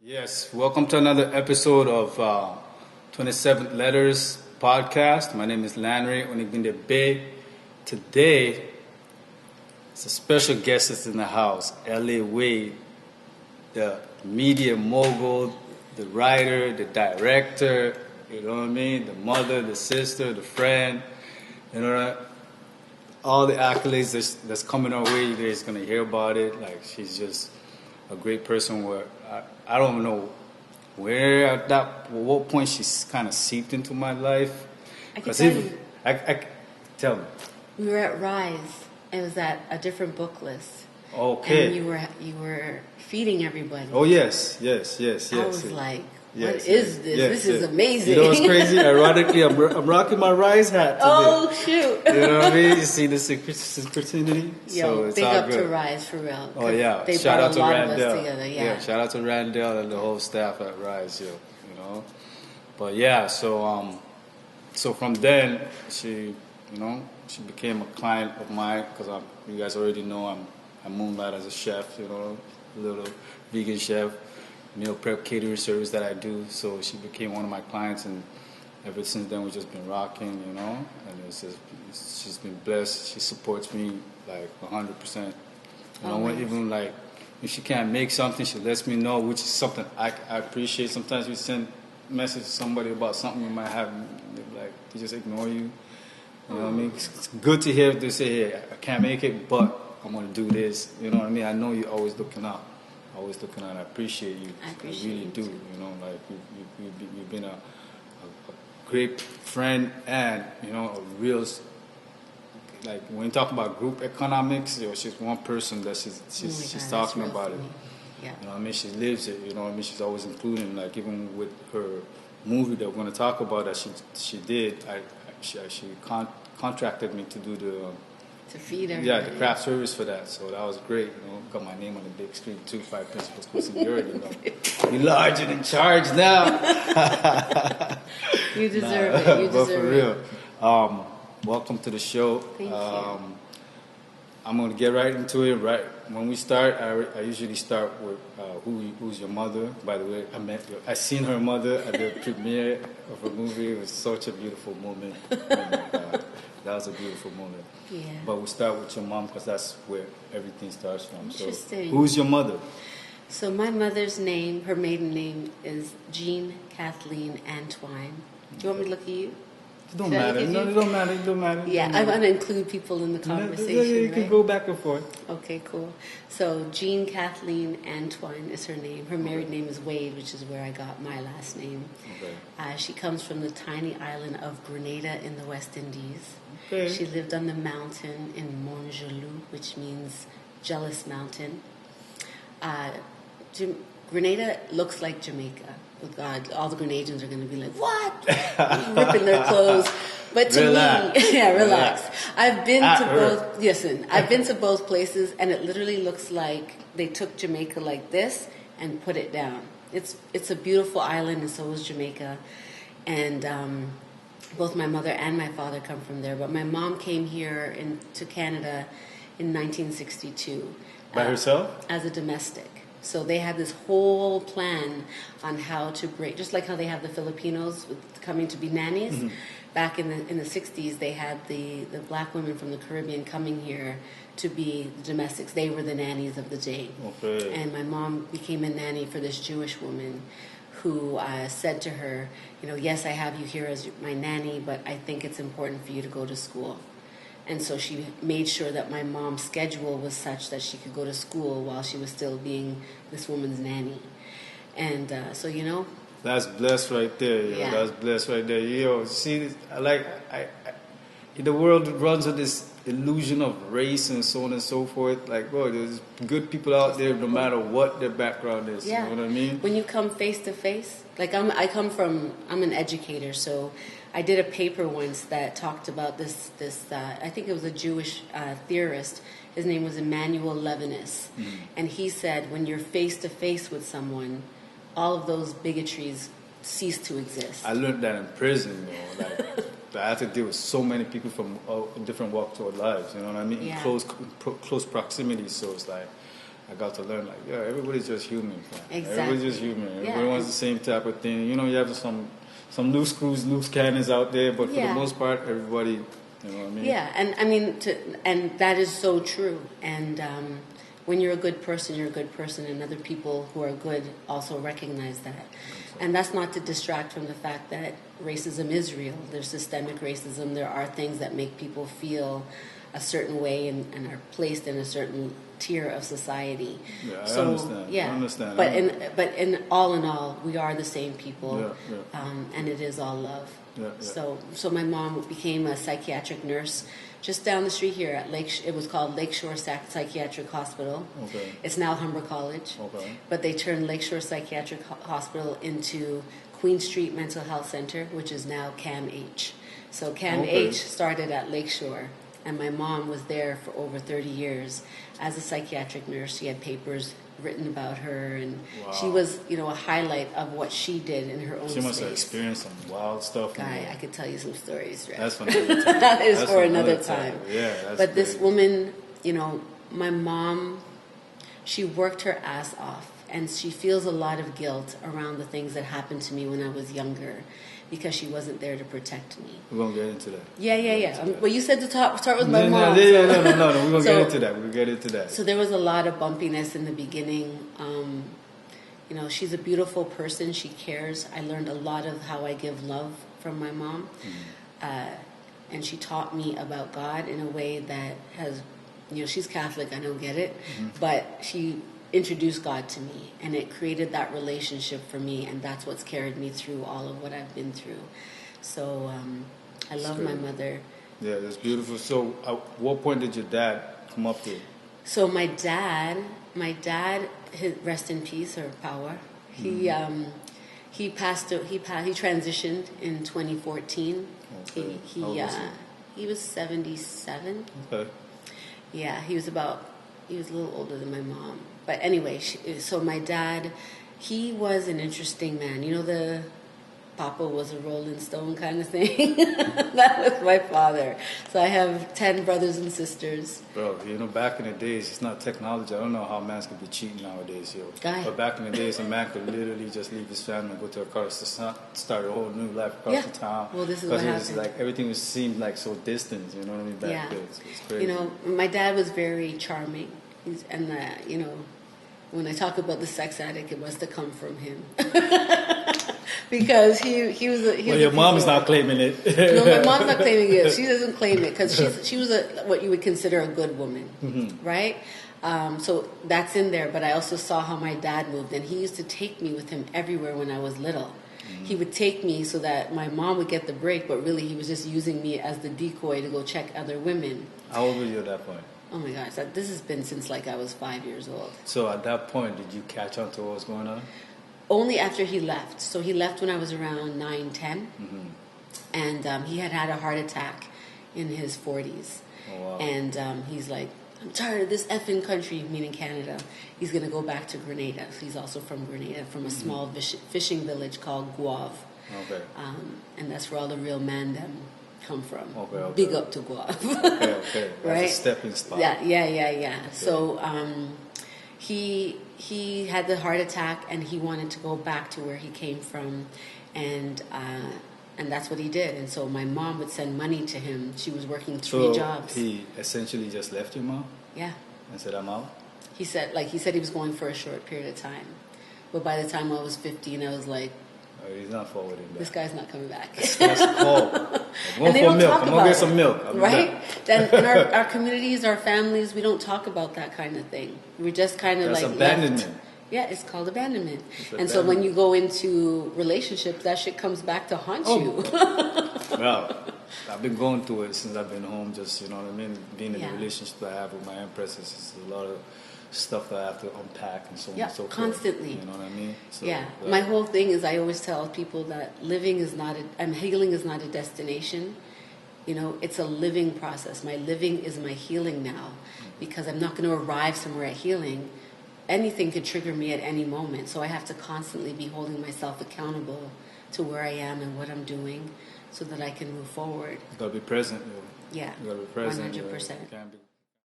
Yes, welcome to another episode of 27th Letters podcast. My name is Lanry Onigbinde Bay. Today, it's a special guest that's in the house, L.A. Wade, the media mogul, the writer, the director, you know what I mean? The mother, the sister, the friend, you know, all the accolades that's coming our way. You guys going to hear about it. Like, she's just a great person where I don't know where at what point she's kind of seeped into my life. I can tell you. Tell me. We were at Rise. It was at a different book list. Okay. And you were feeding everybody. Oh yes. I was like, what is this? This is amazing. You know what's crazy? Ironically, I'm rocking my Rise hat today. Oh shoot! You know what I mean? You see the synchronicity? Yo, so it's big all up good. to Rise for real. Oh yeah! They Shout brought out to a lot Randall. of us together. Yeah. Shout out to Randall and the whole staff at Rise. You know. But yeah, so from then she became a client of mine because you guys already know I moonlight as a chef. You know, a little vegan chef. Meal prep catering service that I do, so she became one of my clients, and ever since then we've just been rocking, you know. And she's been blessed. She supports me like 100%. You know, even like if she can't make something, she lets me know, which is something I appreciate. Sometimes we send a message to somebody about something you might have, and they just ignore you. You know what I mean? It's good to hear they say, "Hey, I can't make it, but I'm gonna do this." You know what I mean? I know you're always looking out. I appreciate you. I really do. Too. You know, like you've been a great friend, and you know, a real, like when you talk about group economics, you know, she's one person that she's talking about it. Yeah. You know what I mean? She lives it. You know what I mean? She's always including, like even with her movie that we're going to talk about that she did. She contracted me to do to feed her. Yeah, the craft service for that. So that was great. You know, got my name on the big screen too. 5 principles of seniority. You know, you large and in charge now. You deserve it. You deserve but for real, welcome to the show. Thank you. I'm gonna get right into it. Right when we start, I usually start with who's your mother. By the way, I seen her mother at the premiere of her movie. It was such a beautiful moment. Oh my God. That was a beautiful moment. Yeah. But we'll start with your mom because that's where everything starts from. Interesting. So, who's your mother? So my mother's name, her maiden name is Jean Kathleen Antoine. Do you want me to look at you? It don't matter. No, it don't matter. Yeah, I want to include people in the conversation. You can go back and forth. Okay, cool. So Jean Kathleen Antoine is her name. Her married name is Wade, which is where I got my last name. Okay. She comes from the tiny island of Grenada in the West Indies. Okay. She lived on the mountain in Montjaloux, which means jealous mountain. Grenada looks like Jamaica. With God, all the Grenadians are going to be like, "What?" ripping their clothes. But to relax. me, relax. I've been to both. Listen, I've been to both places, and it literally looks like they took Jamaica like this and put it down. It's a beautiful island, and so is Jamaica. And both my mother and my father come from there. But my mom came here to Canada in 1962 by herself as a domestic. So they had this whole plan on how to break, just like how they have the Filipinos coming to be nannies. Mm-hmm. Back in the 60s, they had the black women from the Caribbean coming here to be the domestics. They were the nannies of the day. Okay. And my mom became a nanny for this Jewish woman who said to her, you know, yes, I have you here as my nanny, but I think it's important for you to go to school. And so she made sure that my mom's schedule was such that she could go to school while she was still being this woman's nanny. And so, you know. That's blessed right there, yo. Yeah. That's blessed right there. Yo, see, the world runs with this illusion of race and so on and so forth. Like, bro, there's good people out there no matter what their background is. Yeah. You know what I mean? When you come face to face, like I'm an educator, so I did a paper once that talked about this I think it was a Jewish theorist. His name was Emmanuel Levinas. Mm-hmm. And he said when you're face to face with someone, all of those bigotries cease to exist. I learned that in prison, you know, like I had to deal with so many people from different walks of lives, you know what I mean? Yeah. Close proximity, so it's like I got to learn, like, yeah, everybody's just human. Exactly. Everybody's just human. Everybody wants the same type of thing. You know, you have some loose screws, loose cannons out there, but for the most part, everybody, you know what I mean? Yeah, and I mean, and that is so true. And when you're a good person, you're a good person, and other people who are good also recognize that. And that's not to distract from the fact that racism is real. There's systemic racism. There are things that make people feel a certain way and are placed in a certain tier of society. Yeah, I understand. Yeah, I understand. But in all, we are the same people, Yeah. and it is all love. Yeah. So my mom became a psychiatric nurse just down the street here at it was called Lakeshore Psychiatric Hospital. Okay. It's now Humber College. Okay. But they turned Lakeshore Psychiatric Hospital into Queen Street Mental Health Center, which is now CAMH. So CAMH started at Lakeshore, and my mom was there for over 30 years as a psychiatric nurse. She had papers written about her, and she was, a highlight of what she did in her own space. She must have experienced some wild stuff. Guy, I could tell you some stories. Right? That's for another time. That is for another time. Yeah, but this woman, my mom, she worked her ass off, and she feels a lot of guilt around the things that happened to me when I was younger, because she wasn't there to protect me. We're going to get into that. Yeah. Well, you said to start with my mom. No. We're going to get into that. We'll get into that. So there was a lot of bumpiness in the beginning. She's a beautiful person. She cares. I learned a lot of how I give love from my mom. And she taught me about God in a way that has, she's Catholic. I don't get it. But she introduced God to me, and it created that relationship for me, and that's what's carried me through all of what I've been through. So I love my mother. Yeah, that's beautiful. So at what point did your dad come up to? So my dad, rest in peace or power. He transitioned in 2014. Okay. He was 77. Okay. Yeah, he was a little older than my mom. But anyway, so my dad, he was an interesting man. The Papa was a Rolling Stone kind of thing. That was my father. So I have 10 brothers and sisters. Bro, back in the days, it's not technology. I don't know how a man could be cheating nowadays, yo. But back in the days, a man could literally just leave his family and go to a car to start a whole new life across the town. Well, this is what happened. Because everything seemed like so distant, you know what I mean, back then. It's crazy. My dad was very charming. When I talk about the sex addict, it was to come from him. Because he was a... Well, your mom's not claiming it. No, my mom's not claiming it. She doesn't claim it because she was what you would consider a good woman, right? So that's in there. But I also saw how my dad moved, and he used to take me with him everywhere when I was little. He would take me so that my mom would get the break, but really he was just using me as the decoy to go check other women. How old were you at that point? Oh my gosh, this has been since I was 5 years old. So at that point, did you catch on to what was going on? Only after he left. So he left when I was around 9, 10. And he had a heart attack in his 40s. Oh, wow. And he's like, I'm tired of this effing country, meaning Canada. He's going to go back to Grenada. So he's also from Grenada, from a small fishing village called Guave. Okay. And that's where all the real man them come from. Okay. Big up to Guave. Okay. That's right? a stepping spot. Yeah. Okay. So he had the heart attack, and he wanted to go back to where he came from, and that's what he did. And so my mom would send money to him. She was working 3 jobs. He essentially just left your mom? Yeah. And said, I'm out? He said he was going for a short period of time. But by the time I was 15, I was like, he's not forwarding back. This guy's not coming back. That's cold. I'm going for milk. I'm going to get some milk. Right? Then in our communities, our families, we don't talk about that kind of thing. We just kind of That's abandonment. Left. Yeah, it's called abandonment. So when you go into relationships, that shit comes back to haunt you. Well, I've been going through it since I've been home. Just, you know what I mean? Being in the relationship I have with my empress, it's a lot of stuff that I have to unpack and so on and so forth. Constantly. You know what I mean? So, my whole thing is I always tell people that healing is not a destination. It's a living process. My living is my healing now, because I'm not going to arrive somewhere at healing. Anything could trigger me at any moment, so I have to constantly be holding myself accountable to where I am and what I'm doing, so that I can move forward. You gotta be present. Yeah, you gotta be present. 100%.